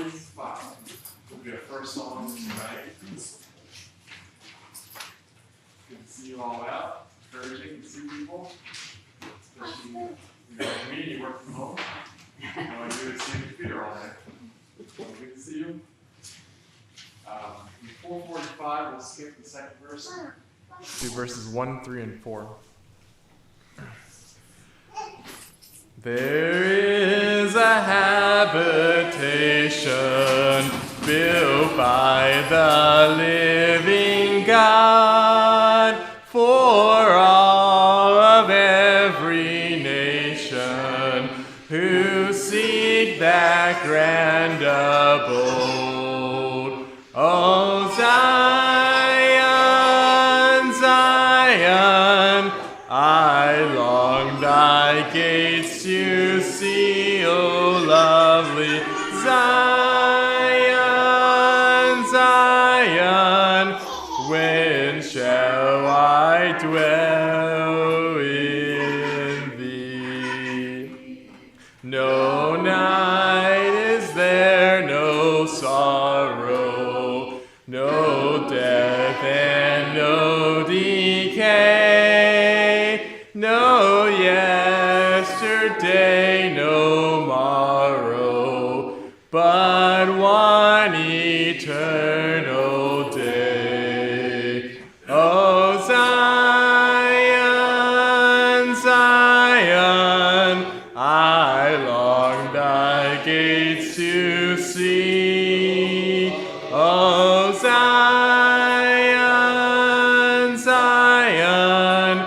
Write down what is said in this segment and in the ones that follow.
245 will be our first song tonight. Good to see you all out. Encouraging to see people. Especially like me, you work from home. All I do is see your computer all day. Good to see you. In 445, we'll skip the second verse. Do verses 1, 3, and 4. There is a habitation built by the living God for all of every nation who seek that grand abode. Oh, Zion, Zion, I long thy gates to see, O lovely Zion, Zion, when shall I dwell in thee? No night is there, no sorrow, no death and no decay, no yesterday, no morrow, but one eternal day. Oh, Zion, Zion, I long thy gates to see. Oh, Zion, Zion,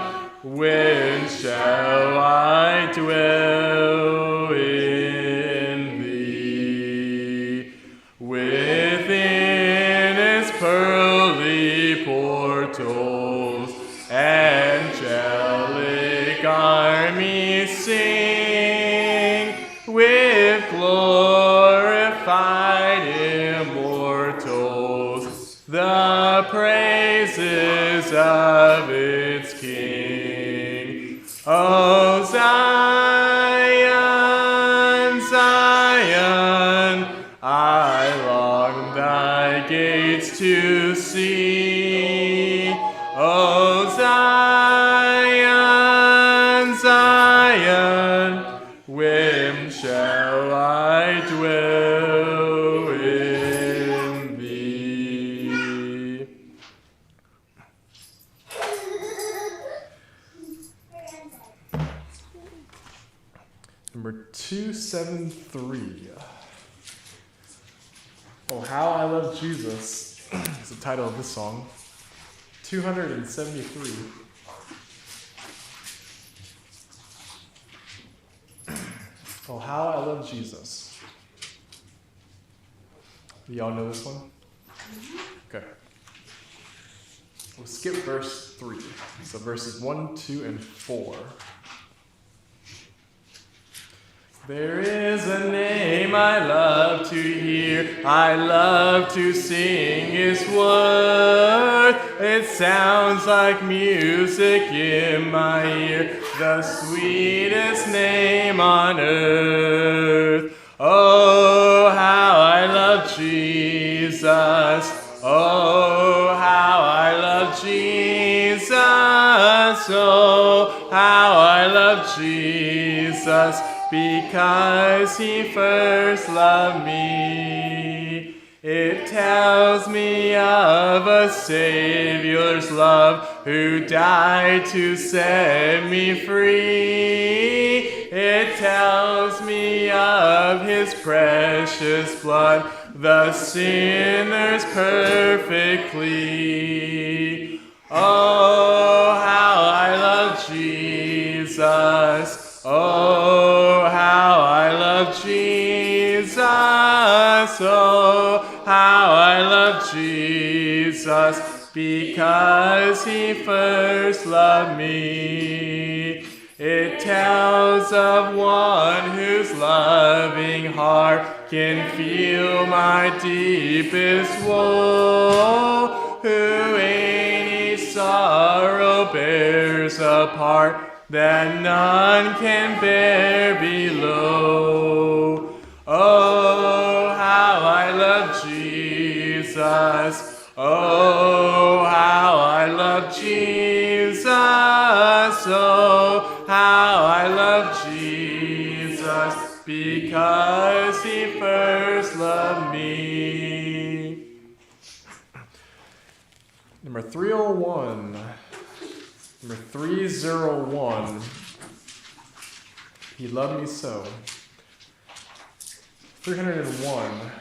when shall I dwell in thee? Within its pearly portals, angelic armies sing with glorified immortals the praises of its King. Oh, Zion, Zion, I long thy gates to see. Oh, Zion, Zion, when shall I dwell in thee? Number 273. Oh, How I Love Jesus is the title of this song. 273. Oh, How I Love Jesus. Y'all know this one? Okay. We'll skip verse 3. So verses 1, 2, and 4. There is a name I love to hear, I love to sing His word. It sounds like music in my ear, the sweetest name on earth. Oh, how I love Jesus. Oh, how I love Jesus. Oh, how I love Jesus. Because He first loved me. It tells me of a Savior's love who died to set me free. It tells me of His precious blood, the sinner's perfectly. Oh, how I love Jesus. Oh, how I love Jesus. Oh, how I love Jesus, because He first loved me. It tells of one whose loving heart can feel my deepest woe, who any sorrow bears a part that none can bear below. Oh, how I love Jesus. Oh, how I love Jesus. Oh, how I love Jesus. Because he first loved me. Number 301. Number 301. He loved me so. 301.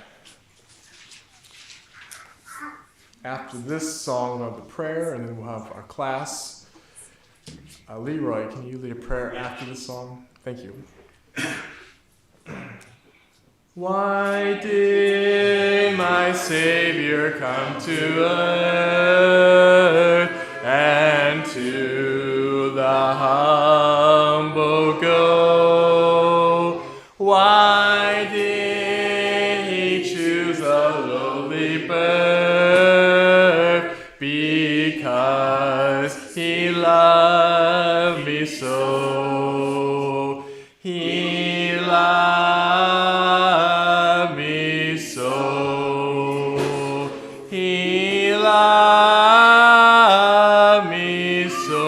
After this song, we'll have the prayer, and then we'll have our class. Leroy, can you lead a prayer after this song? Thank you. Why did my Savior come to earth and to the humble go? Why did he choose a lowly birth? Because he loved me so. He loved me so. He loved me so.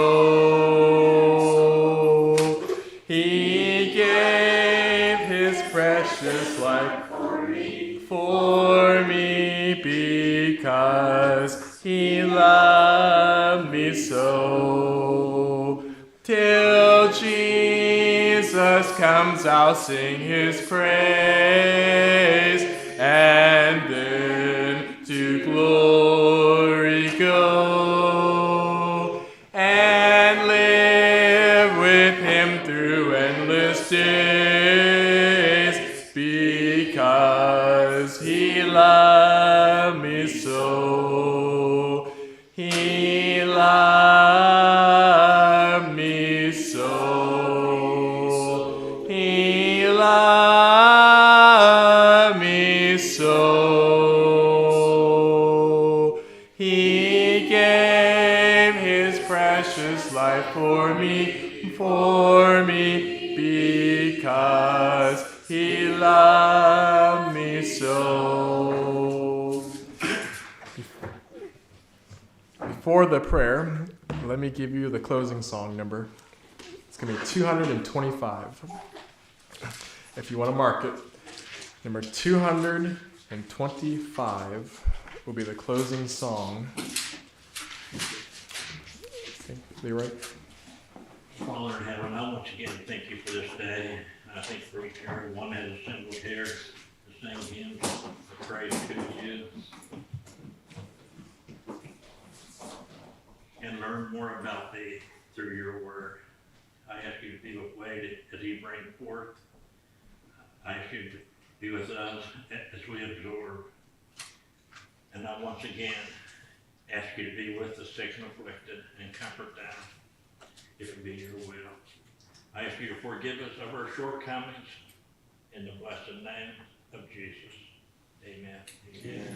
He gave his precious life for me because he loved me so. Till Jesus comes, I'll sing his praise, and then to glory go, and live with him through endless days, because he loved me so. He loved me so. He loved me so. He gave his precious life for me, because he loved me so. Before the prayer, let me give you the closing song number. It's going to be 225. If you want to mark it, number 225 will be the closing song. Okay, Leroy? Father in heaven, I once again thank you for this day. I thank for each and every one that is assembled here to sing hymns of praise to you and learn more about thee through your word. I ask you to be with Wade as he brings forth. I ask you to be with us as we absorb. And I once again ask you to be with the sick and afflicted and comfort them, if it be your will. I ask you to forgive us of our shortcomings in the blessed name of Jesus. Amen. Amen.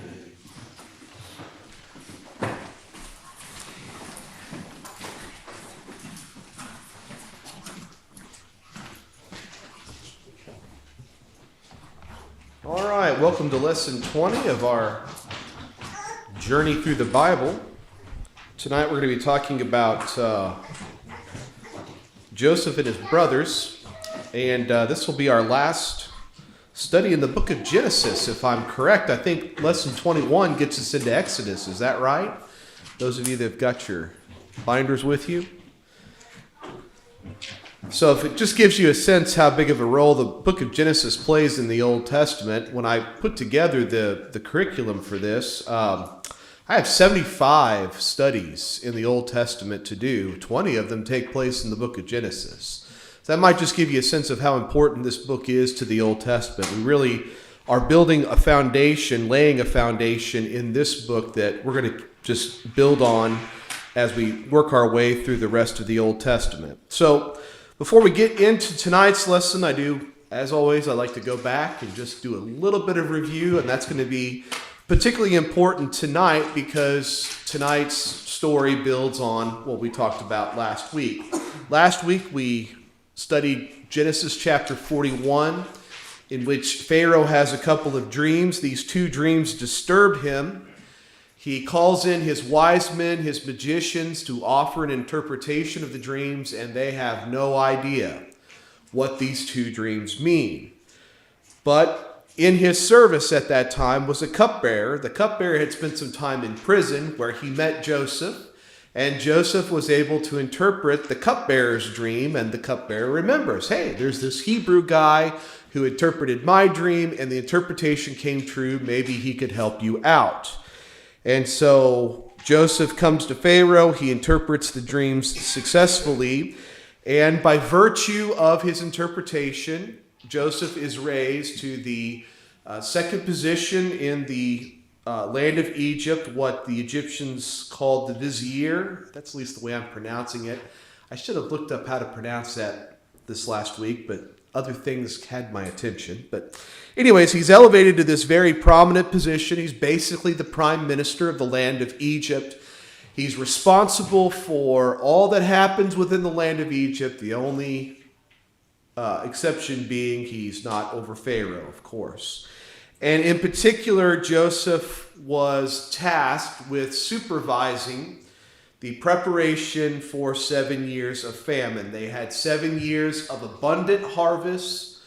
All right, welcome to lesson 20 of our journey through the Bible. Tonight we're going to be talking about Joseph and his brothers, and this will be our last study in the book of Genesis, if I'm correct. I think lesson 21 gets us into Exodus. Is that right? Those of you that have got your binders with you. So if it just gives you a sense how big of a role the book of Genesis plays in the Old Testament, when I put together the curriculum for this, I have 75 studies in the Old Testament to do. 20 of them take place in the book of Genesis. So that might just give you a sense of how important this book is to the Old Testament. We really are building a foundation, laying a foundation in this book that we're going to just build on as we work our way through the rest of the Old Testament. So before we get into tonight's lesson, I like to go back and just do a little bit of review, and that's going to be particularly important tonight because tonight's story builds on what we talked about last week. Last week we studied Genesis chapter 41, in which Pharaoh has a couple of dreams. These two dreams disturb him. He calls in his wise men, his magicians, to offer an interpretation of the dreams, and they have no idea what these two dreams mean. But in his service at that time was a cupbearer. The cupbearer had spent some time in prison where he met Joseph, and Joseph was able to interpret the cupbearer's dream, and the cupbearer remembers, hey, there's this Hebrew guy who interpreted my dream, and the interpretation came true. Maybe he could help you out. And so Joseph comes to Pharaoh. He interprets the dreams successfully, and by virtue of his interpretation, Joseph is raised to the second position in the land of Egypt, what the Egyptians called the vizier. That's at least the way I'm pronouncing it. I should have looked up how to pronounce that this last week, but other things had my attention. But anyways, he's elevated to this very prominent position. He's basically the prime minister of the land of Egypt. He's responsible for all that happens within the land of Egypt. The only exception being he's not over Pharaoh, of course. And in particular, Joseph was tasked with supervising the preparation for 7 years of famine. They had 7 years of abundant harvests.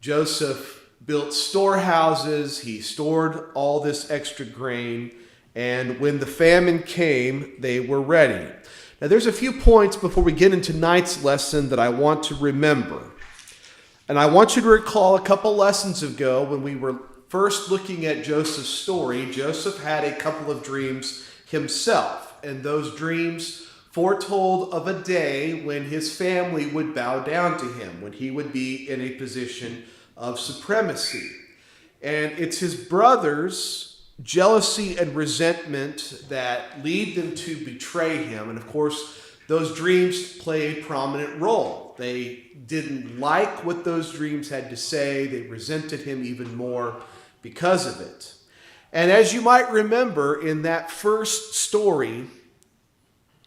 Joseph built storehouses. He stored all this extra grain. And when the famine came, they were ready. Now, there's a few points before we get into tonight's lesson that I want to remember. And I want you to recall a couple lessons ago when we were first looking at Joseph's story. Joseph had a couple of dreams himself. And those dreams foretold of a day when his family would bow down to him, when he would be in a position of supremacy. And it's his brothers' jealousy and resentment that lead them to betray him. And of course, those dreams play a prominent role. They didn't like what those dreams had to say. They resented him even more because of it. And as you might remember, in that first story,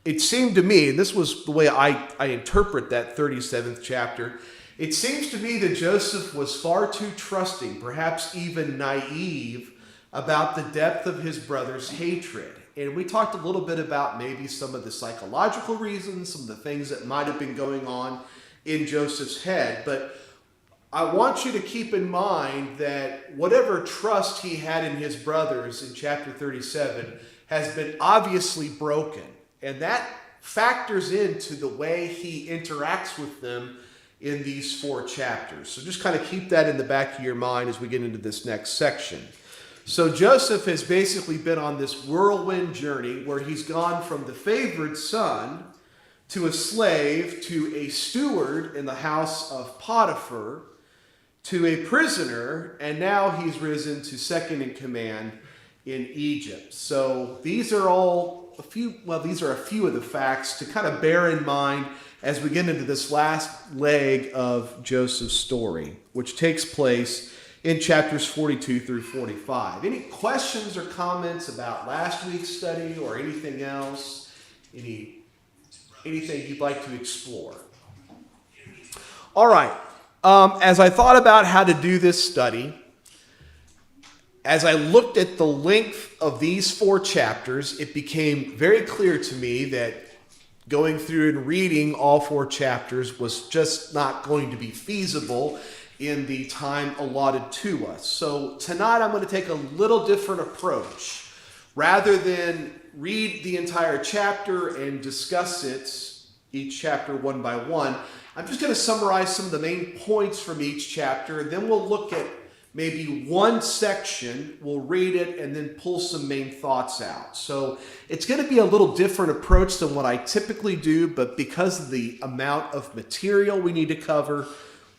it seemed to me, and this was the way I interpret that 37th chapter, it seems to me that Joseph was far too trusting, perhaps even naive, about the depth of his brother's hatred. And we talked a little bit about maybe some of the psychological reasons, some of the things that might have been going on in Joseph's head. But I want you to keep in mind that whatever trust he had in his brothers in chapter 37 has been obviously broken. And that factors into the way he interacts with them in these 4 chapters. So just kind of keep that in the back of your mind as we get into this next section. So Joseph has basically been on this whirlwind journey where he's gone from the favored son to a slave to a steward in the house of Potiphar to a prisoner, and now he's risen to second in command in Egypt. So these are a few of the facts to kind of bear in mind as we get into this last leg of Joseph's story, which takes place in chapters 42 through 45. Any questions or comments about last week's study or anything else? Anything you'd like to explore? All right. As I thought about how to do this study, as I looked at the length of these 4 chapters, it became very clear to me that going through and reading all 4 chapters was just not going to be feasible in the time allotted to us. So tonight I'm going to take a little different approach. Rather than read the entire chapter and discuss it, each chapter one by one, I'm just going to summarize some of the main points from each chapter, and then we'll look at maybe one section, we'll read it, and then pull some main thoughts out. So it's going to be a little different approach than what I typically do, but because of the amount of material we need to cover,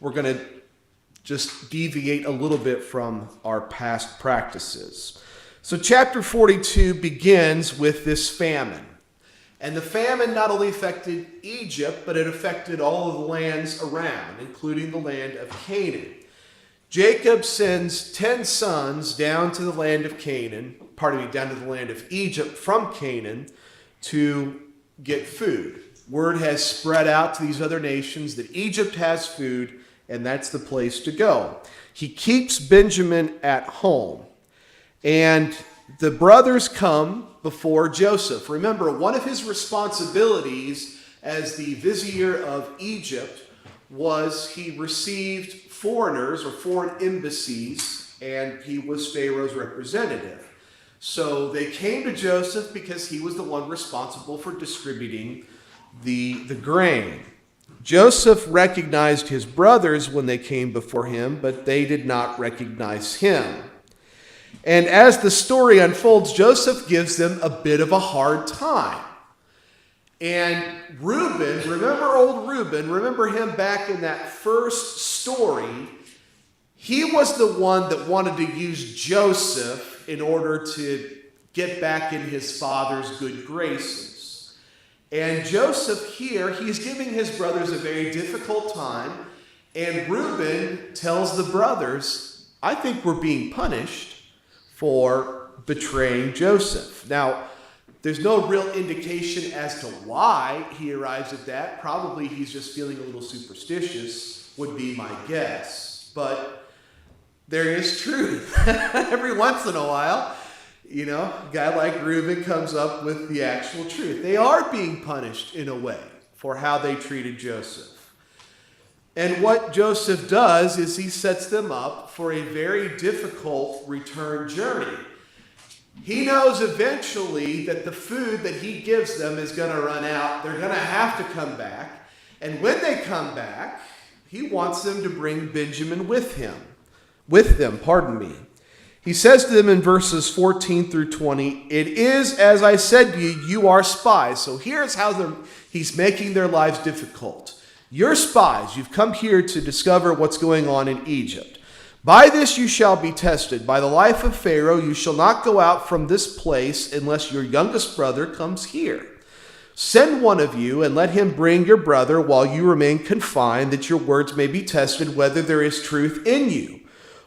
we're going to just deviate a little bit from our past practices. So chapter 42 begins with this famine. And the famine not only affected Egypt, but it affected all of the lands around, including the land of Canaan. Jacob sends 10 sons down to the land of Canaan, down to the land of Egypt from Canaan to get food. Word has spread out to these other nations that Egypt has food and that's the place to go. He keeps Benjamin at home, and the brothers come before Joseph. Remember, one of his responsibilities as the vizier of Egypt was he received foreigners or foreign embassies, and he was Pharaoh's representative. So they came to Joseph because he was the one responsible for distributing the grain. Joseph recognized his brothers when they came before him, but they did not recognize him. And as the story unfolds, Joseph gives them a bit of a hard time. And Reuben, remember old Reuben, remember him back in that first story, he was the one that wanted to use Joseph in order to get back in his father's good graces. And Joseph here, he's giving his brothers a very difficult time, and Reuben tells the brothers, I think we're being punished for betraying Joseph. Now, there's no real indication as to why he arrives at that. Probably he's just feeling a little superstitious, would be my guess. But there is truth. Every once in a while, a guy like Reuben comes up with the actual truth. They are being punished in a way for how they treated Joseph. And what Joseph does is he sets them up for a very difficult return journey. He knows eventually that the food that he gives them is going to run out. They're going to have to come back. And when they come back, he wants them to bring Benjamin with them. He says to them in verses 14 through 20, it is as I said to you, you are spies. So here's how he's making their lives difficult. You're spies. You've come here to discover what's going on in Egypt. By this you shall be tested. By the life of Pharaoh, you shall not go out from this place unless your youngest brother comes here. Send one of you and let him bring your brother while you remain confined, that your words may be tested whether there is truth in you.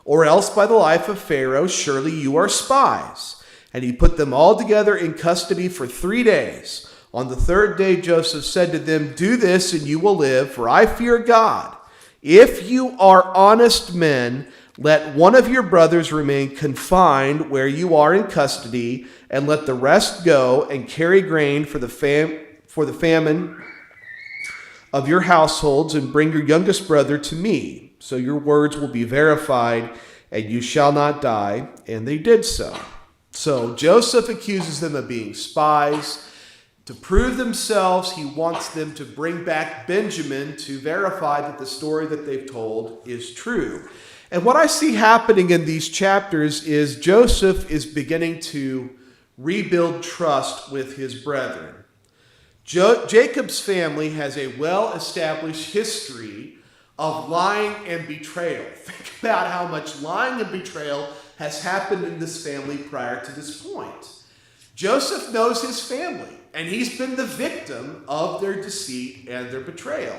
Or else by the life of Pharaoh, surely you are spies. And he put them all together in custody for 3 days. On the third day, Joseph said to them, do this and you will live, for I fear God. If you are honest men, let one of your brothers remain confined where you are in custody, and let the rest go and carry grain for the famine of your households, and bring your youngest brother to me. So your words will be verified, and you shall not die. And they did so. So Joseph accuses them of being spies. To prove themselves, he wants them to bring back Benjamin to verify that the story that they've told is true. And what I see happening in these chapters is Joseph is beginning to rebuild trust with his brethren. Jacob's family has a well-established history of lying and betrayal. Think about how much lying and betrayal has happened in this family prior to this point. Joseph knows his family, and he's been the victim of their deceit and their betrayal.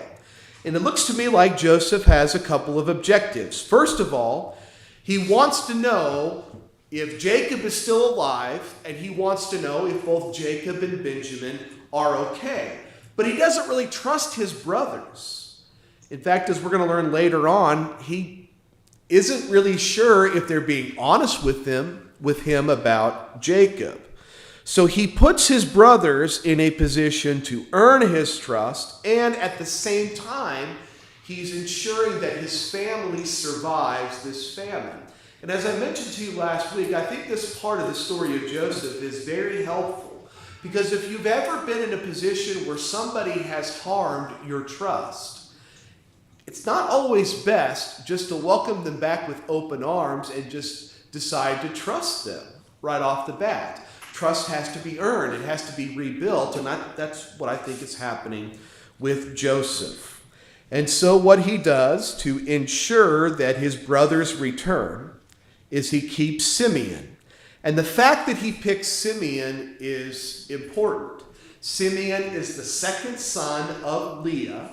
And it looks to me like Joseph has a couple of objectives. First of all, he wants to know if Jacob is still alive, and he wants to know if both Jacob and Benjamin are okay. But he doesn't really trust his brothers. In fact, as we're going to learn later on, he isn't really sure if they're being honest with him about Jacob. So he puts his brothers in a position to earn his trust, and at the same time, he's ensuring that his family survives this famine. And as I mentioned to you last week, I think this part of the story of Joseph is very helpful, because if you've ever been in a position where somebody has harmed your trust, it's not always best just to welcome them back with open arms and just decide to trust them right off the bat. Trust has to be earned. It has to be rebuilt. And that's what I think is happening with Joseph. And so what he does to ensure that his brothers return is he keeps Simeon. And the fact that he picks Simeon is important. Simeon is the second son of Leah.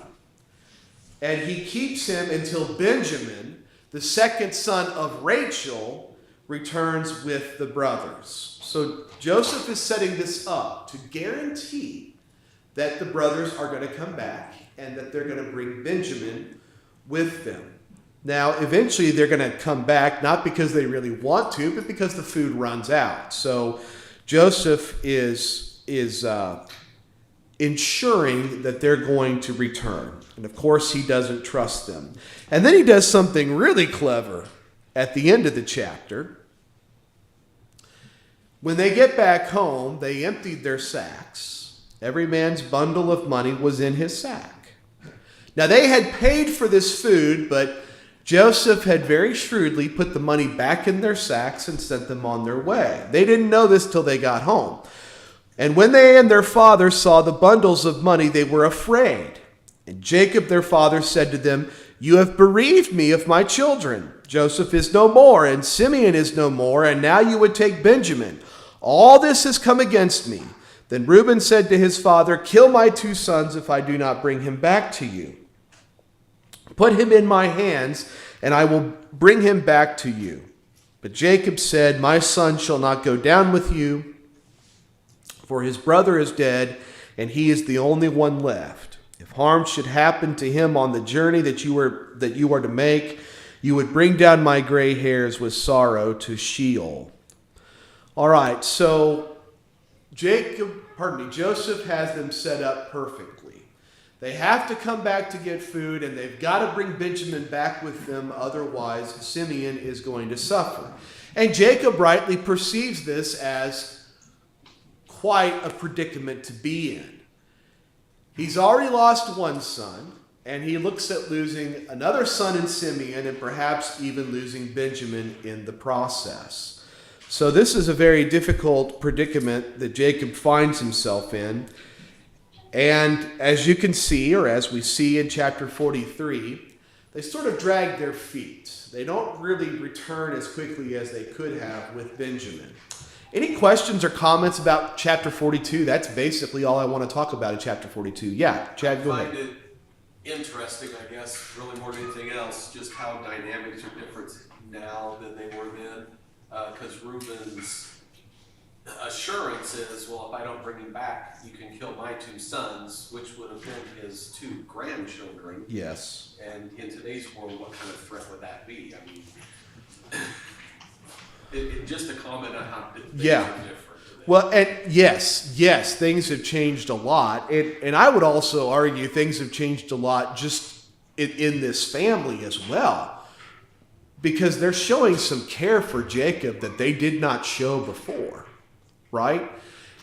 And he keeps him until Benjamin, the second son of Rachel, returns with the brothers. So Joseph is setting this up to guarantee that the brothers are going to come back and that they're going to bring Benjamin with them. Now, eventually they're going to come back, not because they really want to, but because the food runs out. So Joseph is ensuring that they're going to return. And of course, he doesn't trust them. And then he does something really clever at the end of the chapter. When they get back home, they emptied their sacks. Every man's bundle of money was in his sack. Now, they had paid for this food, but Joseph had very shrewdly put the money back in their sacks and sent them on their way. They didn't know this till they got home. And when they and their father saw the bundles of money, they were afraid. And Jacob, their father, said to them, "You have bereaved me of my children. Joseph is no more, and Simeon is no more, and now you would take Benjamin. All this has come against me." Then Reuben said to his father, "Kill my 2 sons if I do not bring him back to you. Put him in my hands, and I will bring him back to you." But Jacob said, "My son shall not go down with you, for his brother is dead, and he is the only one left. If harm should happen to him on the journey that you are to make, you would bring down my gray hairs with sorrow to Sheol." All right, so Joseph has them set up perfectly. They have to come back to get food, and they've got to bring Benjamin back with them, otherwise Simeon is going to suffer. And Jacob rightly perceives this as quite a predicament to be in. He's already lost one son, and he looks at losing another son in Simeon, and perhaps even losing Benjamin in the process. So this is a very difficult predicament that Jacob finds himself in. And as you can see, or as we see in chapter 43, they sort of drag their feet. They don't really return as quickly as they could have with Benjamin. Any questions or comments about chapter 42? That's basically all I want to talk about in chapter 42. Yeah, Chad, go ahead. I find it interesting, I guess, really more than anything else, just how dynamics are different now than they were then. Because Reuben's assurance is, well, if I don't bring him back, you can kill my 2 sons, which would have been his 2 grandchildren. Yes. And in today's world, what kind of threat would that be? I mean, just a comment on how things are different. Well, and yes, things have changed a lot. And I would also argue things have changed a lot just in this family as well. Because they're showing some care for Jacob that they did not show before, right?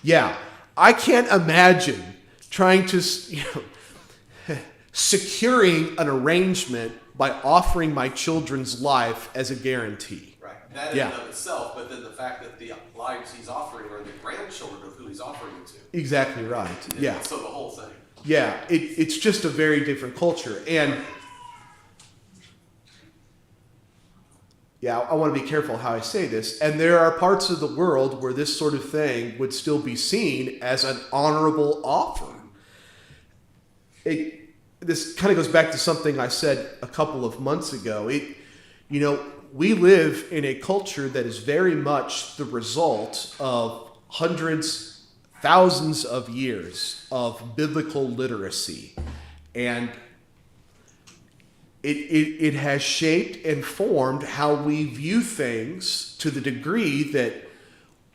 Yeah, I can't imagine trying to, securing an arrangement by offering my children's life as a guarantee. Right, that in and of itself, but then the fact that the lives he's offering are the grandchildren of who he's offering it to. Exactly right, yeah. So the whole thing. Yeah, it's just a very different culture. And yeah, I want to be careful how I say this. And there are parts of the world where this sort of thing would still be seen as an honorable offer. This kind of goes back to something I said a couple of months ago. We live in a culture that is very much the result of hundreds, thousands of years of biblical literacy. And it has shaped and formed how we view things to the degree that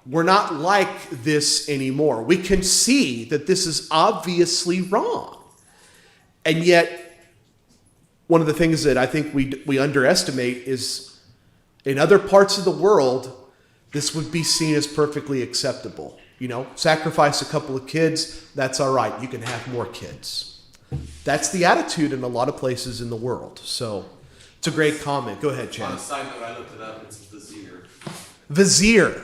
we're not like this anymore. We can see that this is obviously wrong. And yet, one of the things that I think we underestimate is in other parts of the world, this would be seen as perfectly acceptable. Sacrifice a couple of kids, that's all right. You can have more kids. That's the attitude in a lot of places in the world. So it's a great comment. Go ahead, Chad. On a side note, I looked it up. It's vizier. Vizier.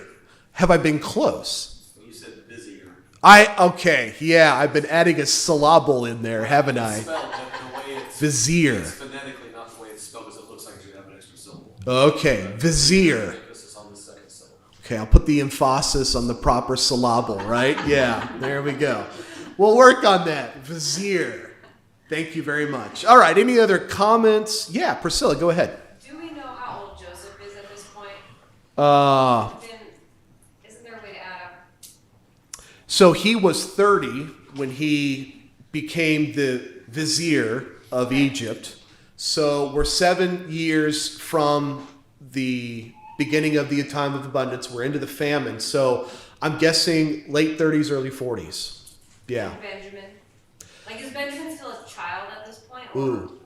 Have I been close? You said busier. Okay. Yeah, I've been adding a syllable in there, haven't I? It's spelled, but the way it's Vizier. It's phonetically not the way it's spelled, because it looks like it should have an extra syllable. Okay, vizier. Emphasis on the second syllable. Okay, I'll put the emphasis on the proper syllable, right? Yeah, there we go. We'll work on that. Vizier. Thank you very much. All right, any other comments? Yeah, Priscilla, go ahead. Do we know how old Joseph is at this point? Isn't there a way to add up? So he was 30 when he became the vizier of Egypt. So we're 7 years from the beginning of the time of abundance. We're into the famine. So I'm guessing late 30s, early 40s. Yeah. Benjamin. Like, is Benjamin still a child at this point? Or? Ooh.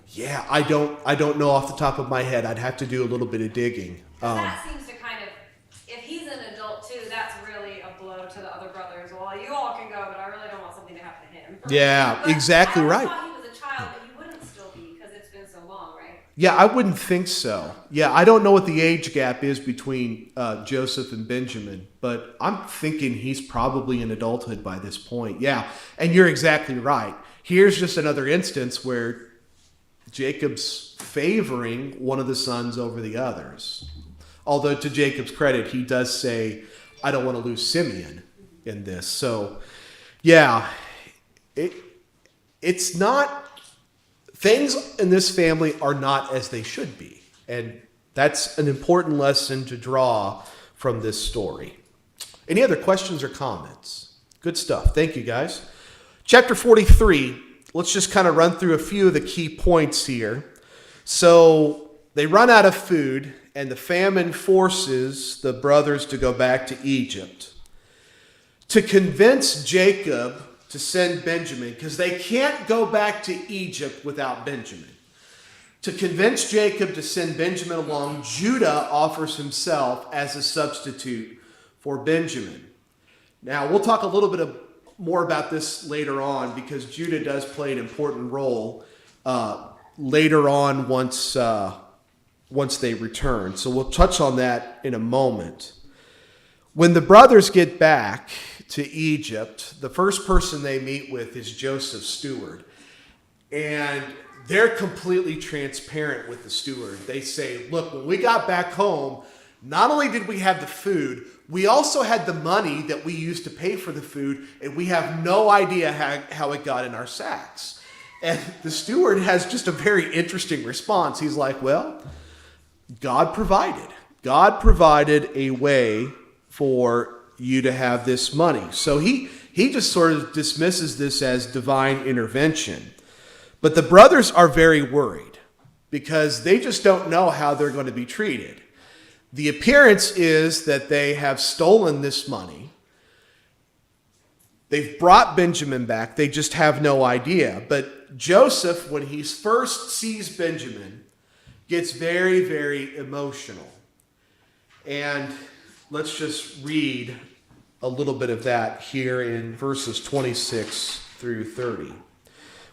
Yeah, I don't know off the top of my head. I'd have to do a little bit of digging. That seems to kind of, if he's an adult too, that's really a blow to the other brothers. Well, you all can go, but I really don't want something to happen to him. Yeah, But exactly right. I thought he was a child, but he wouldn't still be because it's been so long, right? Yeah, I wouldn't think so. Yeah, I don't know what the age gap is between Joseph and Benjamin, but I'm thinking he's probably in adulthood by this point. Yeah, and you're exactly right. Here's just another instance where Jacob's favoring one of the sons over the others. Although to Jacob's credit, he does say, I don't want to lose Simeon in this. So, yeah, it's not, things in this family are not as they should be. And that's an important lesson to draw from this story. Any other questions or comments? Good stuff. Thank you, guys. Chapter 43. Let's just kind of run through a few of the key points here. So they run out of food, and the famine forces the brothers to go back to Egypt. To convince Jacob to send Benjamin, because they can't go back to Egypt without Benjamin. To convince Jacob to send Benjamin along, Judah offers himself as a substitute for Benjamin. Now, we'll talk a little bit more about this later on, because Judah does play an important role later on once they return. So we'll touch on that in a moment. When the brothers get back to Egypt, the first person they meet with is Joseph's steward. And they're completely transparent with the steward. They say, look, when we got back home, not only did we have the food, we also had the money that we used to pay for the food, and we have no idea how it got in our sacks. And the steward has just a very interesting response. He's like, well, God provided. God provided a way for you to have this money. So he just sort of dismisses this as divine intervention. But the brothers are very worried because they just don't know how they're going to be treated. The appearance is that they have stolen this money. They've brought Benjamin back. They just have no idea. But Joseph, when he first sees Benjamin, gets very, very emotional. And let's just read a little bit of that here in verses 26 through 30.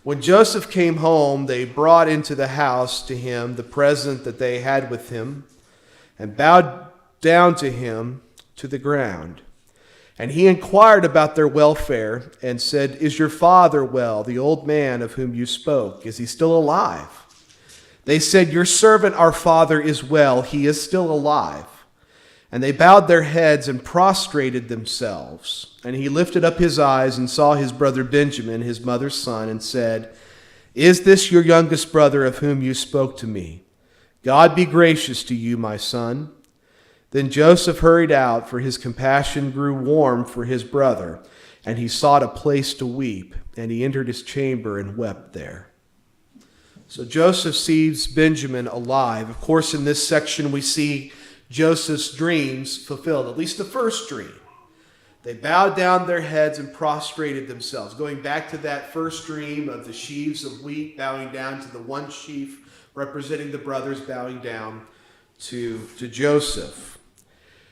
When Joseph came home, they brought into the house to him the present that they had with him, and bowed down to him to the ground. And he inquired about their welfare and said, is your father well, the old man of whom you spoke? Is he still alive? They said, your servant, our father, is well. He is still alive. And they bowed their heads and prostrated themselves. And he lifted up his eyes and saw his brother Benjamin, his mother's son, and said, is this your youngest brother of whom you spoke to me? God be gracious to you, my son. Then Joseph hurried out, for his compassion grew warm for his brother, and he sought a place to weep, and he entered his chamber and wept there. So Joseph sees Benjamin alive. Of course, in this section we see Joseph's dreams fulfilled, at least the first dream. They bowed down their heads and prostrated themselves, going back to that first dream of the sheaves of wheat bowing down to the one sheaf, representing the brothers bowing down to Joseph.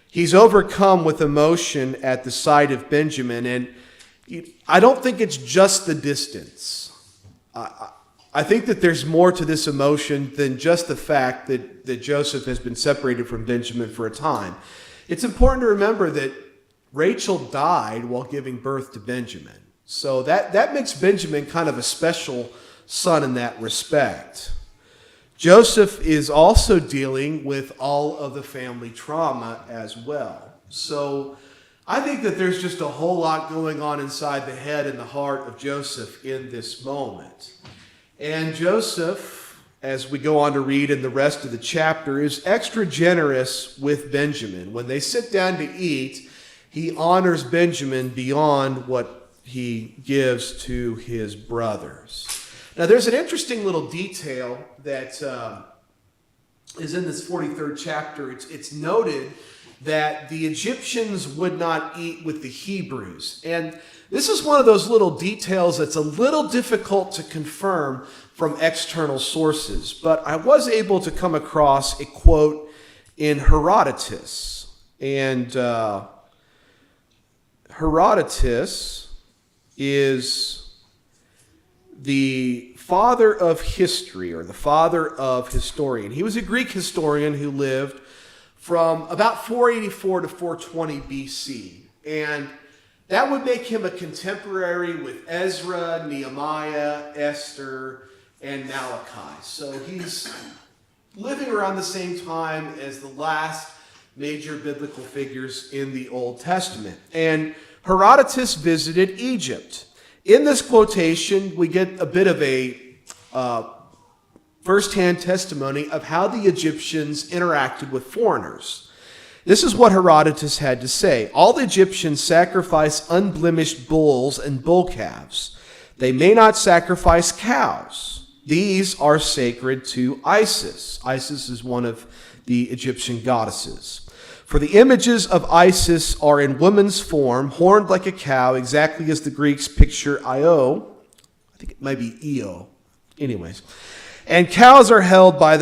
He's overcome with emotion at the sight of Benjamin, and I don't think it's just the distance. I think that there's more to this emotion than just the fact that Joseph has been separated from Benjamin for a time. It's important to remember that Rachel died while giving birth to Benjamin. So that makes Benjamin kind of a special son in that respect. Joseph is also dealing with all of the family trauma as well. So I think that there's just a whole lot going on inside the head and the heart of Joseph in this moment. And Joseph, as we go on to read in the rest of the chapter, is extra generous with Benjamin. When they sit down to eat, he honors Benjamin beyond what he gives to his brothers. Now, there's an interesting little detail that is in this 43rd chapter. It's noted that the Egyptians would not eat with the Hebrews. And this is one of those little details that's a little difficult to confirm from external sources. But I was able to come across a quote in Herodotus. And Herodotus is the father of history, or the father of historian. He was a Greek historian who lived from about 484 to 420 BC. And that would make him a contemporary with Ezra, Nehemiah, Esther, and Malachi. So he's living around the same time as the last major biblical figures in the Old Testament. And Herodotus visited Egypt. In this quotation, we get a bit of a first-hand testimony of how the Egyptians interacted with foreigners. This is what Herodotus had to say. All the Egyptians sacrifice unblemished bulls and bull calves. They may not sacrifice cows. These are sacred to Isis. Isis is one of the Egyptian goddesses. For the images of Isis are in woman's form, horned like a cow, exactly as the Greeks picture Io. I think it might be Io. Anyways. And cows are held by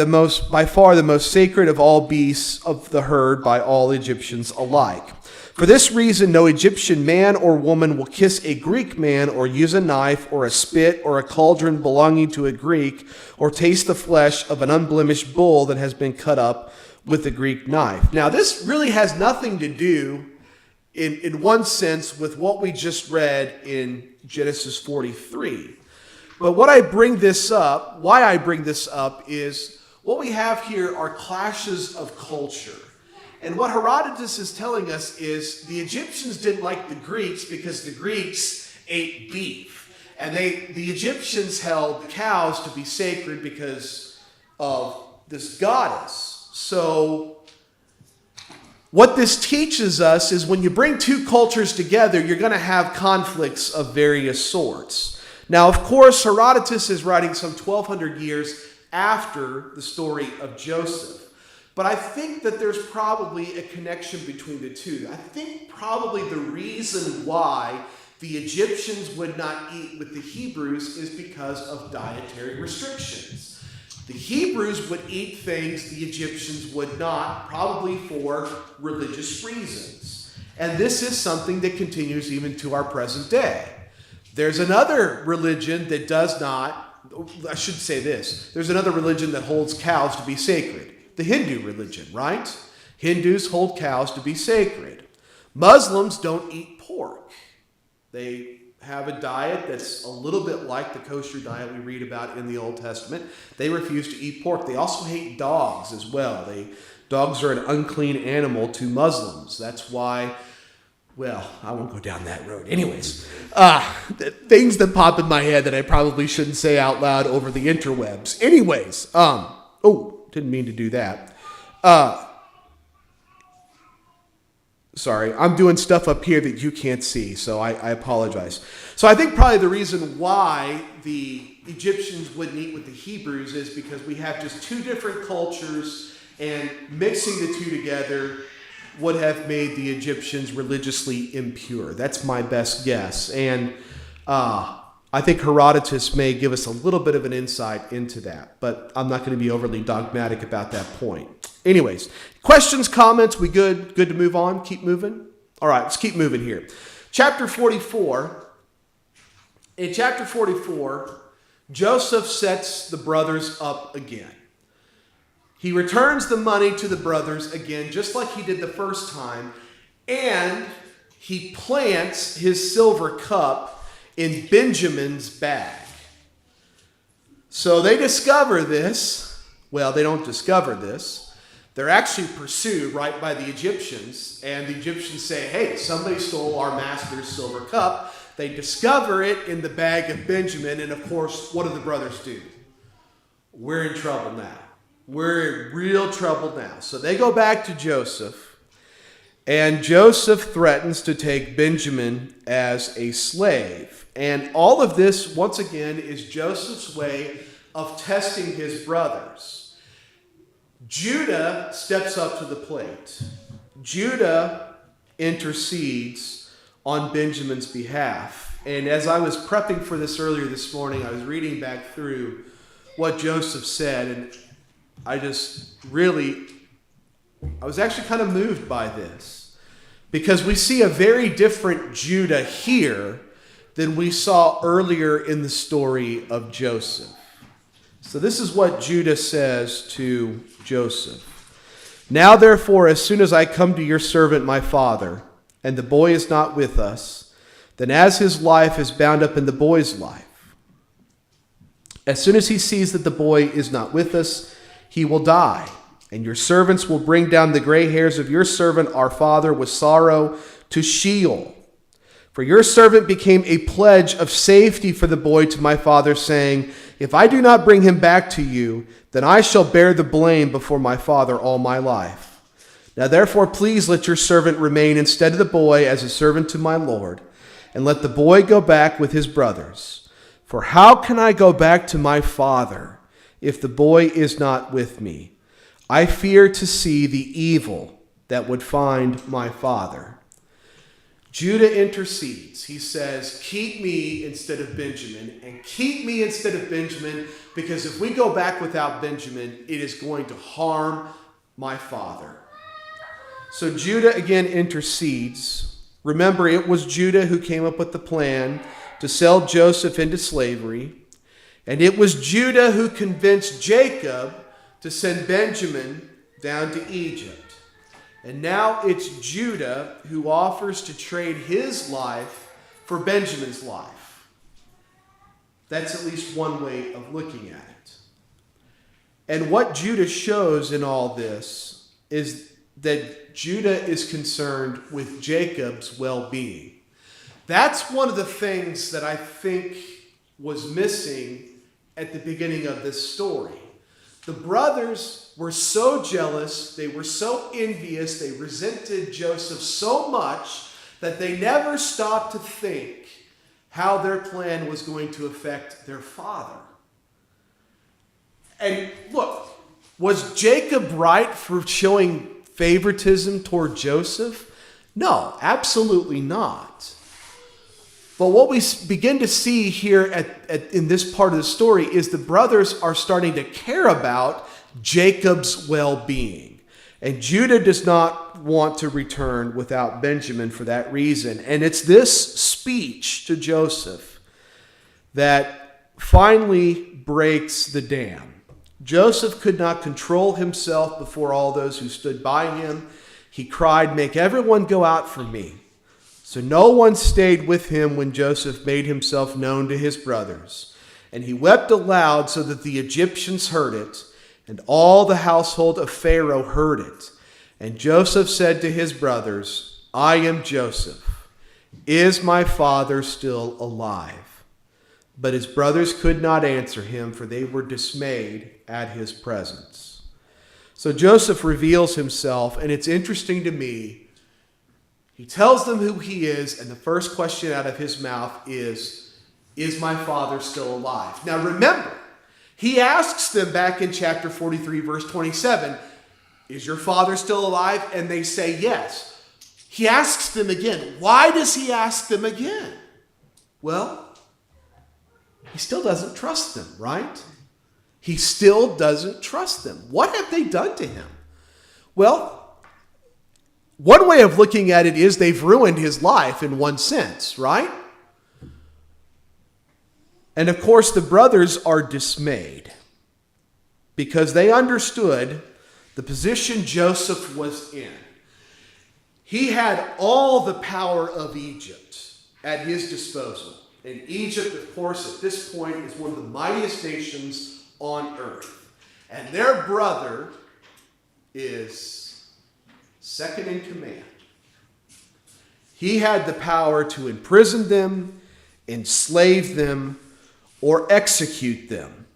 far the most sacred of all beasts of the herd by all Egyptians alike. For this reason, no Egyptian man or woman will kiss a Greek man or use a knife or a spit or a cauldron belonging to a Greek or taste the flesh of an unblemished bull that has been cut up with a Greek knife. Now, this really has nothing to do, in one sense, with what we just read in Genesis 43. But why I bring this up is what we have here are clashes of culture. And what Herodotus is telling us is the Egyptians didn't like the Greeks because the Greeks ate beef. And the Egyptians held cows to be sacred because of this goddess. So what this teaches us is when you bring two cultures together, you're going to have conflicts of various sorts. Now, of course, Herodotus is writing some 1,200 years after the story of Joseph. But I think that there's probably a connection between the two. I think probably the reason why the Egyptians would not eat with the Hebrews is because of dietary restrictions. The Hebrews would eat things the Egyptians would not, probably for religious reasons. And this is something that continues even to our present day. There's another religion that does not, I should say this, there's another religion that holds cows to be sacred. The Hindu religion, right? Hindus hold cows to be sacred. Muslims don't eat pork. They have a diet that's a little bit like the kosher diet we read about in the Old Testament. They refuse to eat pork. They also hate dogs as well. Dogs are an unclean animal to Muslims. That's why, well, I won't go down that road. Anyways, things that pop in my head that I probably shouldn't say out loud over the interwebs. Anyways, didn't mean to do that. Sorry, I'm doing stuff up here that you can't see, so I apologize. So I think probably the reason why the Egyptians wouldn't eat with the Hebrews is because we have just two different cultures, and mixing the two together would have made the Egyptians religiously impure. That's my best guess. And I think Herodotus may give us a little bit of an insight into that, but I'm not going to be overly dogmatic about that point. Anyways, questions, comments, we good? Good to move on? Keep moving? All right, let's keep moving here. Chapter 44. In chapter 44, Joseph sets the brothers up again. He returns the money to the brothers again, just like he did the first time, and he plants his silver cup in Benjamin's bag. So they discover this. Well, they don't discover this. They're actually pursued right by the Egyptians, and the Egyptians say, hey, somebody stole our master's silver cup. They discover it in the bag of Benjamin, and of course, what do the brothers do? We're in trouble now. We're in real trouble now. So they go back to Joseph, And Joseph threatens to take Benjamin as a slave. And all of this, once again, is Joseph's way of testing his brothers. Judah steps up to the plate. Judah intercedes on Benjamin's behalf. And as I was prepping for this earlier this morning, I was reading back through what Joseph said, and I was actually kind of moved by this, because we see a very different Judah here than we saw earlier in the story of Joseph. So this is what Judah says to Joseph. Now therefore, as soon as I come to your servant my father, and the boy is not with us, then as his life is bound up in the boy's life, as soon as he sees that the boy is not with us, he will die. And your servants will bring down the gray hairs of your servant our father with sorrow to Sheol. For your servant became a pledge of safety for the boy to my father, saying, if I do not bring him back to you, then I shall bear the blame before my father all my life. Now therefore please let your servant remain instead of the boy as a servant to my Lord, and let the boy go back with his brothers. For how can I go back to my father if the boy is not with me? I fear to see the evil that would find my father. Judah intercedes. He says, keep me instead of Benjamin, and keep me instead of Benjamin, because if we go back without Benjamin, it is going to harm my father. So Judah again intercedes. Remember, it was Judah who came up with the plan to sell Joseph into slavery, and it was Judah who convinced Jacob to send Benjamin down to Egypt. And now it's Judah who offers to trade his life for Benjamin's life. That's at least one way of looking at it. And what Judah shows in all this is that Judah is concerned with Jacob's well-being. That's one of the things that I think was missing at the beginning of this story. The brothers were so jealous, they were so envious, they resented Joseph so much that they never stopped to think how their plan was going to affect their father. And look, was Jacob right for showing favoritism toward Joseph? No, absolutely not. But what we begin to see here in this part of the story is the brothers are starting to care about Jacob's well-being. And Judah does not want to return without Benjamin for that reason. And it's this speech to Joseph that finally breaks the dam. Joseph could not control himself before all those who stood by him. He cried, "Make everyone go out from me." So no one stayed with him when Joseph made himself known to his brothers. And he wept aloud so that the Egyptians heard it, and all the household of Pharaoh heard it. And Joseph said to his brothers, "I am Joseph. Is my father still alive?" But his brothers could not answer him, for they were dismayed at his presence. So Joseph reveals himself, and it's interesting to me. He tells them who he is, and the first question out of his mouth is my father still alive? Now remember, he asks them back in chapter 43, verse 27, is your father still alive? And they say yes. He asks them again. Why does he ask them again? Well, he still doesn't trust them, right? He still doesn't trust them. What have they done to him? Well, one way of looking at it is they've ruined his life in one sense, right? And of course, the brothers are dismayed because they understood the position Joseph was in. He had all the power of Egypt at his disposal. And Egypt, of course, at this point is one of the mightiest nations on earth. And their brother is second in command. He had the power to imprison them, enslave them, or execute them.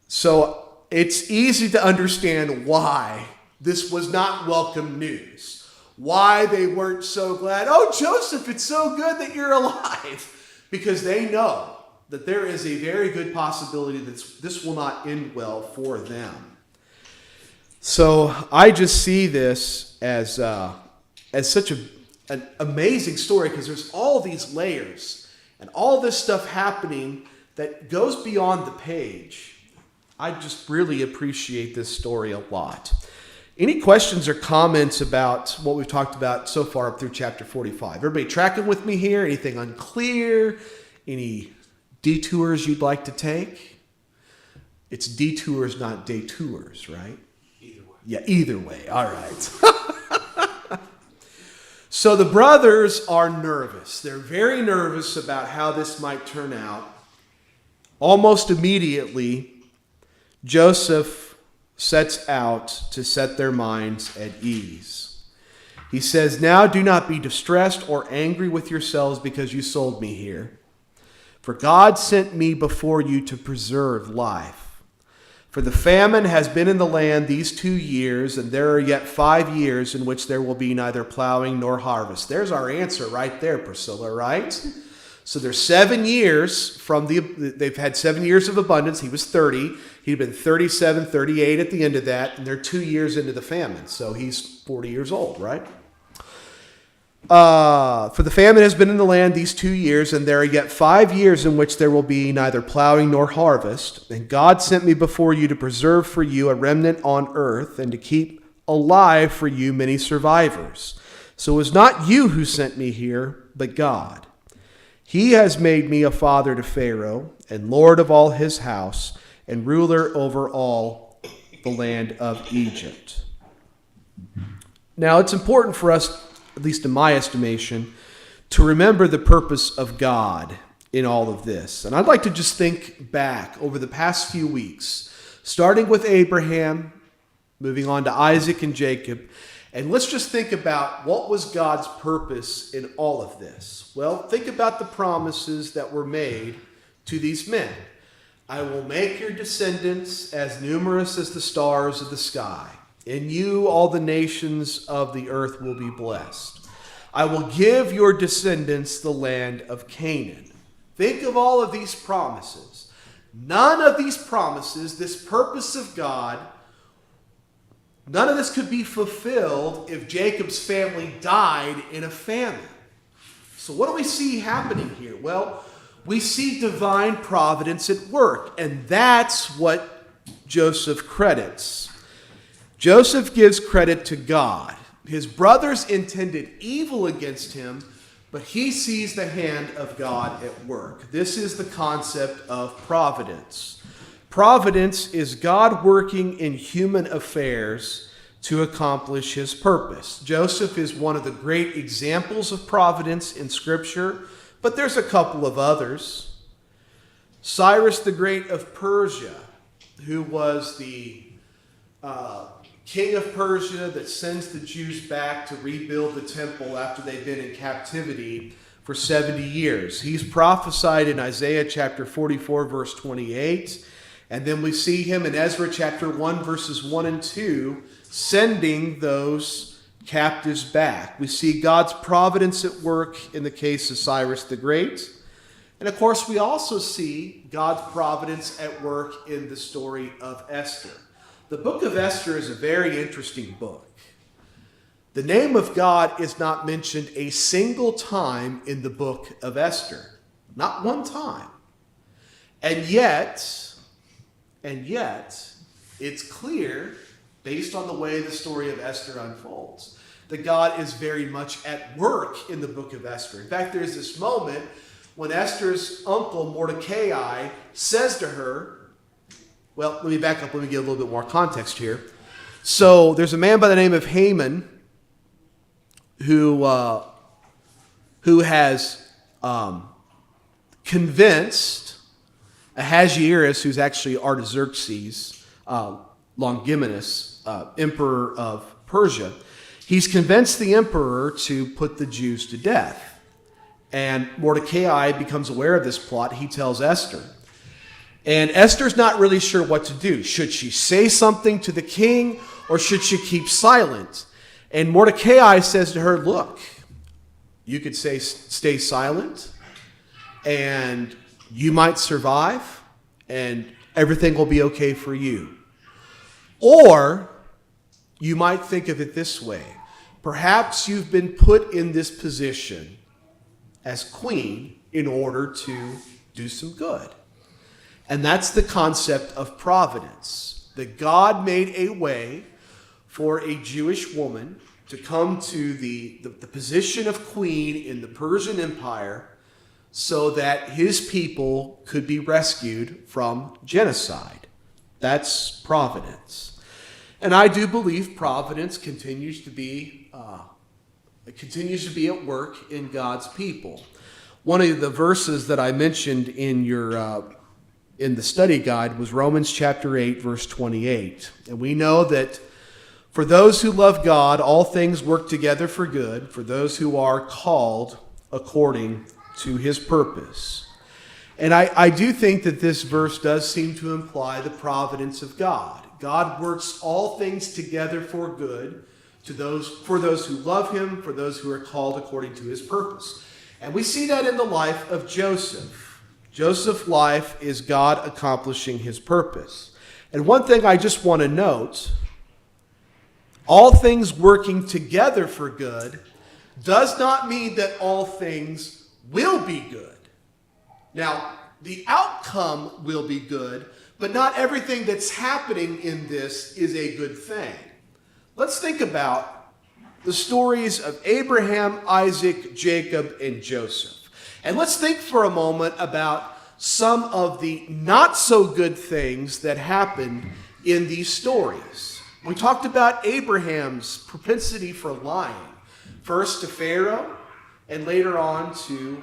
So it's easy to understand why this was not welcome news. why they weren't so glad. Oh, Joseph, it's so good that you're alive. Because they know that there is a very good possibility that this will not end well for them. So I just see this as such an amazing story, because there's all these layers and all this stuff happening that goes beyond the page. I just really appreciate this story a lot. Any questions or comments about what we've talked about so far up through chapter 45? Everybody tracking with me here? Anything unclear? Any detours you'd like to take? It's detours, not detours, right? Either way. Yeah, either way. All right. So the brothers are nervous. They're very nervous about how this might turn out. Almost immediately, Joseph sets out to set their minds at ease. He says, "Now do not be distressed or angry with yourselves because you sold me here. For God sent me before you to preserve life. For the famine has been in the land these 2 years, and there are yet 5 years in which there will be neither plowing nor harvest." There's our answer right there, Priscilla, right? So there's 7 years they've had 7 years of abundance. He was 30. He'd been 37, 38 at the end of that, and they're 2 years into the famine. So he's 40 years old, right? For the famine has been in the land these 2 years, and there are yet 5 years in which there will be neither plowing nor harvest. And God sent me before you to preserve for you a remnant on earth, and to keep alive for you many survivors. So it was not you who sent me here, but God. He has made me a father to Pharaoh, and lord of all his house, and ruler over all the land of Egypt. Now, it's important for us, at least in my estimation, to remember the purpose of God in all of this. And I'd like to just think back over the past few weeks, starting with Abraham, moving on to Isaac and Jacob, and let's just think about what was God's purpose in all of this. Well, think about the promises that were made to these men. "I will make your descendants as numerous as the stars of the sky. In you all the nations of the earth will be blessed. I will give your descendants the land of Canaan." Think of all of these promises. None of these promises, this purpose of God, none of this could be fulfilled if Jacob's family died in a famine. So what do we see happening here? Well, we see divine providence at work, and that's what Joseph credits. Joseph gives credit to God. His brothers intended evil against him, but he sees the hand of God at work. This is the concept of providence. Providence is God working in human affairs to accomplish his purpose. Joseph is one of the great examples of providence in Scripture, but there's a couple of others. Cyrus the Great of Persia, who was the king of Persia that sends the Jews back to rebuild the temple after they've been in captivity for 70 years. He's prophesied in Isaiah chapter 44, verse 28. And then we see him in Ezra chapter 1, verses 1 and 2, sending those captives back. We see God's providence at work in the case of Cyrus the Great. And of course, we also see God's providence at work in the story of Esther. The book of Esther is a very interesting book. The name of God is not mentioned a single time in the book of Esther. Not one time. And yet, it's clear, based on the way the story of Esther unfolds, that God is very much at work in the book of Esther. In fact, there's this moment when Esther's uncle, Mordecai, says to her, well, let me back up. Let me give a little bit more context here. So there's a man by the name of Haman who has convinced Ahasuerus, who's actually Artaxerxes Longimanus, emperor of Persia. He's convinced the emperor to put the Jews to death. And Mordecai becomes aware of this plot. He tells Esther. And Esther's not really sure what to do. Should she say something to the king, or should she keep silent? And Mordecai says to her, look, you could stay silent, and you might survive, and everything will be okay for you. Or you might think of it this way. Perhaps you've been put in this position as queen in order to do some good. And that's the concept of providence. That God made a way for a Jewish woman to come to the position of queen in the Persian Empire so that his people could be rescued from genocide. That's providence. And I do believe providence continues to be at work in God's people. One of the verses that I mentioned in the study guide was Romans chapter 8, verse 28. And we know that for those who love God, all things work together for good, for those who are called according to his purpose. And I do think that this verse does seem to imply the providence of God. God works all things together for good for those who love him, for those who are called according to his purpose. And we see that in the life of Joseph. Joseph's life is God accomplishing his purpose. And one thing I just want to note, all things working together for good does not mean that all things will be good. Now, the outcome will be good, but not everything that's happening in this is a good thing. Let's think about the stories of Abraham, Isaac, Jacob, and Joseph. And let's think for a moment about some of the not so good things that happened in these stories. We talked about Abraham's propensity for lying, first to Pharaoh and later on to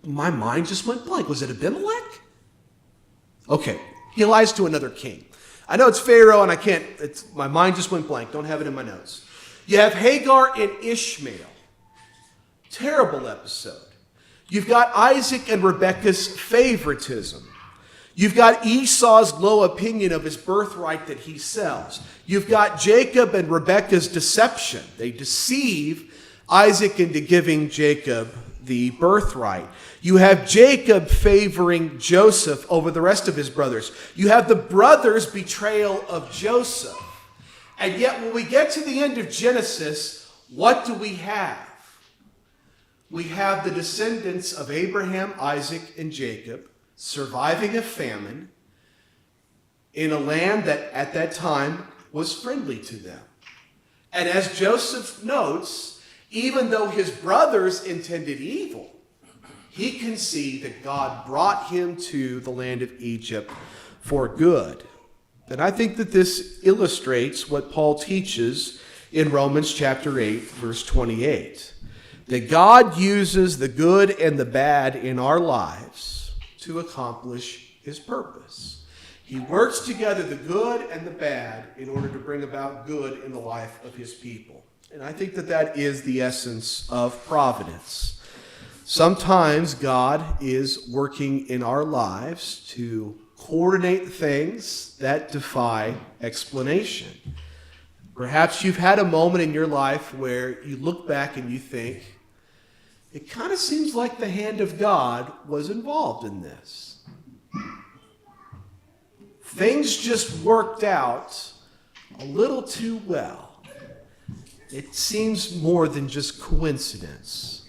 my mind just went blank. Was it Abimelech? Okay, he lies to another king. I know it's Pharaoh, and my mind just went blank. Don't have it in my notes. You have Hagar and Ishmael. Terrible episode. You've got Isaac and Rebekah's favoritism. You've got Esau's low opinion of his birthright that he sells. You've got Jacob and Rebekah's deception. They deceive Isaac into giving Jacob the birthright. You have Jacob favoring Joseph over the rest of his brothers. You have the brothers' betrayal of Joseph. And yet when we get to the end of Genesis, what do we have? We have the descendants of Abraham, Isaac, and Jacob surviving a famine in a land that at that time was friendly to them. And as Joseph notes, even though his brothers intended evil, he can see that God brought him to the land of Egypt for good. And I think that this illustrates what Paul teaches in Romans chapter 8, verse 28. That God uses the good and the bad in our lives to accomplish his purpose. He works together the good and the bad in order to bring about good in the life of his people. And I think that that is the essence of providence. Sometimes God is working in our lives to coordinate things that defy explanation. Perhaps you've had a moment in your life where you look back and you think, it kind of seems like the hand of God was involved in this. Things just worked out a little too well. It seems more than just coincidence.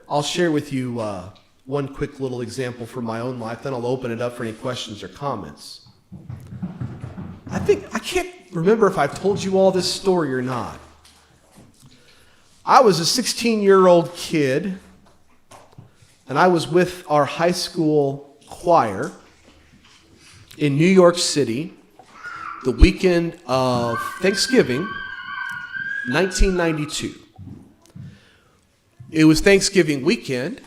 I'll share with you one quick little example from my own life, then I'll open it up for any questions or comments. I can't remember if I've told you all this story or not. I was a 16-year-old kid, and I was with our high school choir in New York City the weekend of Thanksgiving, 1992. It was Thanksgiving weekend,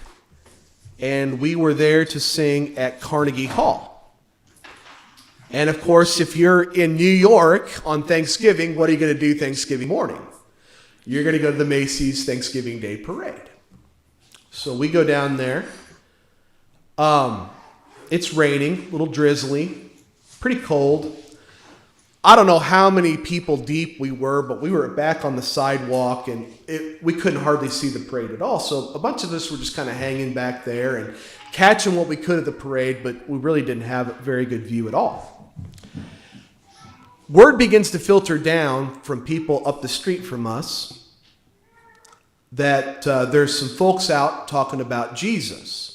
and we were there to sing at Carnegie Hall. And of course, if you're in New York on Thanksgiving, what are you going to do Thanksgiving morning? You're going to go to the Macy's Thanksgiving Day Parade. So we go down there. It's raining, a little drizzly. pretty cold. I don't know how many people deep we were, but we were back on the sidewalk, and we couldn't hardly see the parade at all. So a bunch of us were just kind of hanging back there and catching what we could of the parade, but we really didn't have a very good view at all. Word begins to filter down from people up the street from us that there's some folks out talking about Jesus.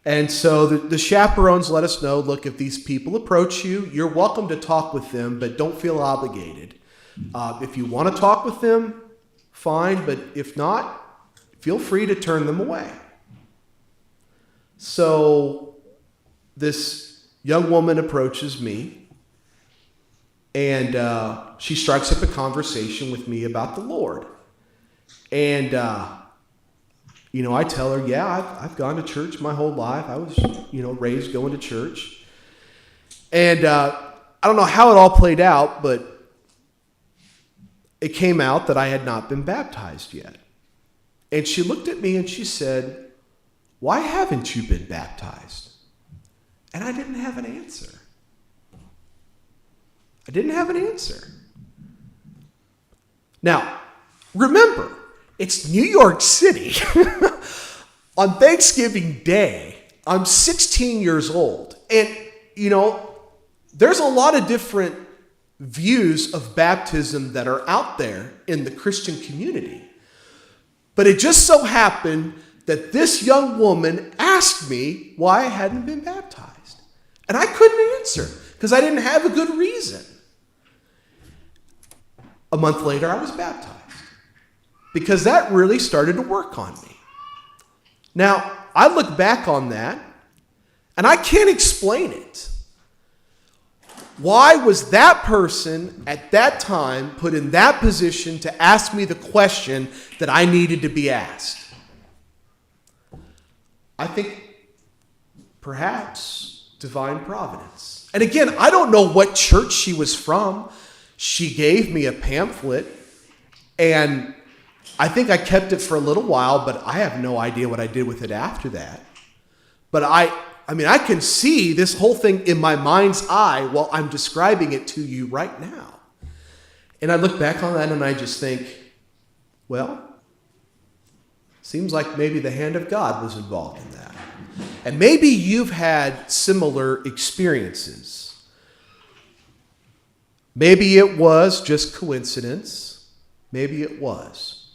And so the chaperones let us know, look, if these people approach you, you're welcome to talk with them, but don't feel obligated. If you want to talk with them, fine, but if not, feel free to turn them away. So this young woman approaches me, and she strikes up a conversation with me about the Lord. And I tell her, yeah, I've gone to church my whole life. I was, raised going to church. And I don't know how it all played out, but it came out that I had not been baptized yet. And she looked at me and she said, why haven't you been baptized? And I didn't have an answer. Now, remember, it's New York City. On Thanksgiving Day, I'm 16 years old. And, there's a lot of different views of baptism that are out there in the Christian community. But it just so happened that this young woman asked me why I hadn't been baptized. And I couldn't answer because I didn't have a good reason. A month later, I was baptized, because that really started to work on me. Now, I look back on that, and I can't explain it. Why was that person at that time put in that position to ask me the question that I needed to be asked? I think perhaps divine providence. And again, I don't know what church she was from. She gave me a pamphlet, and I think I kept it for a little while, but I have no idea what I did with it after that. But I can see this whole thing in my mind's eye while I'm describing it to you right now. And I look back on that and I just think, well, seems like maybe the hand of God was involved in that. And maybe you've had similar experiences. Maybe it was just coincidence. Maybe it was.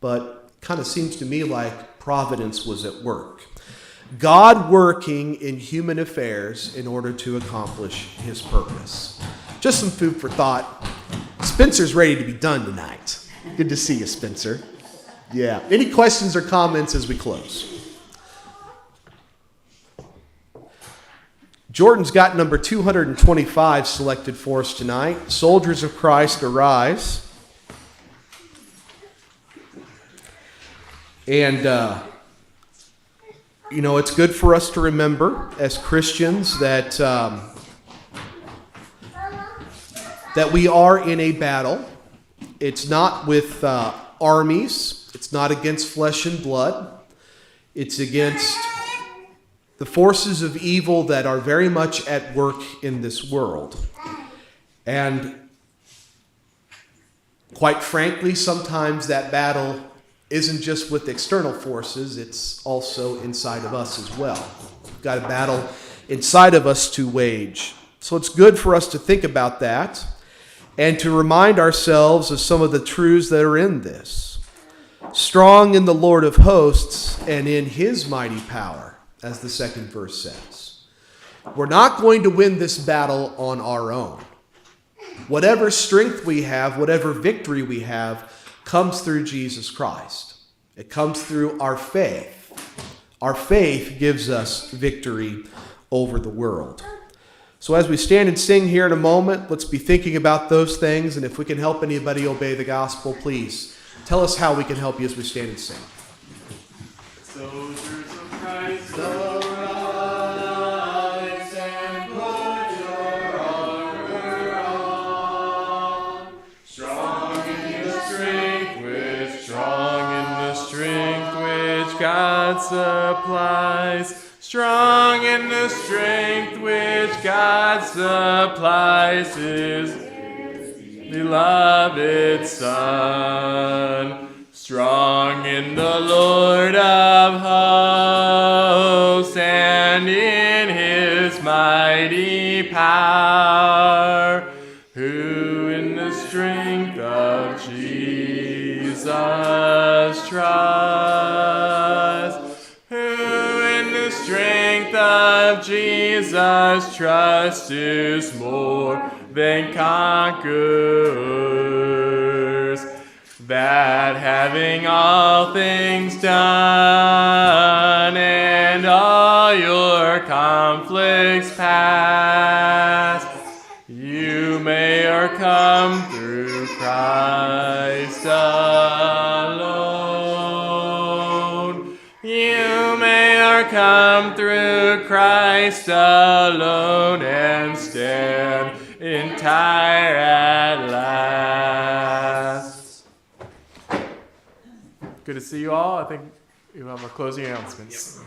But it kind of seems to me like providence was at work. God working in human affairs in order to accomplish his purpose. Just some food for thought. Spencer's ready to be done tonight. Good to see you, Spencer. Yeah. Any questions or comments as we close? Jordan's got number 225 selected for us tonight. Soldiers of Christ, arise. And, it's good for us to remember as Christians that that we are in a battle. It's not with armies. It's not against flesh and blood. It's against the forces of evil that are very much at work in this world. And quite frankly, sometimes that battle isn't just with external forces, it's also inside of us as well. We've got a battle inside of us to wage. So it's good for us to think about that and to remind ourselves of some of the truths that are in this. Strong in the Lord of hosts and in his mighty power, as the second verse says. We're not going to win this battle on our own. Whatever strength we have, whatever victory we have, comes through Jesus Christ. It comes through our faith. Our faith gives us victory over the world. So as we stand and sing here in a moment, let's be thinking about those things. And if we can help anybody obey the gospel, please tell us how we can help you as we stand and sing. Soldiers of Christ, Arise and put your armor on. Strong in the strength which God supplies. strong in the strength which God supplies his beloved Son, strong in the Lord of hosts and in his mighty power, who in the strength of Jesus trusts, who in the strength of Jesus trusts is more than conquerors, that having all things done and all your conflicts past, you may overcome through Christ alone. You may overcome through Christ alone and stand entire at last. Good to see you all. I think you have our closing announcements.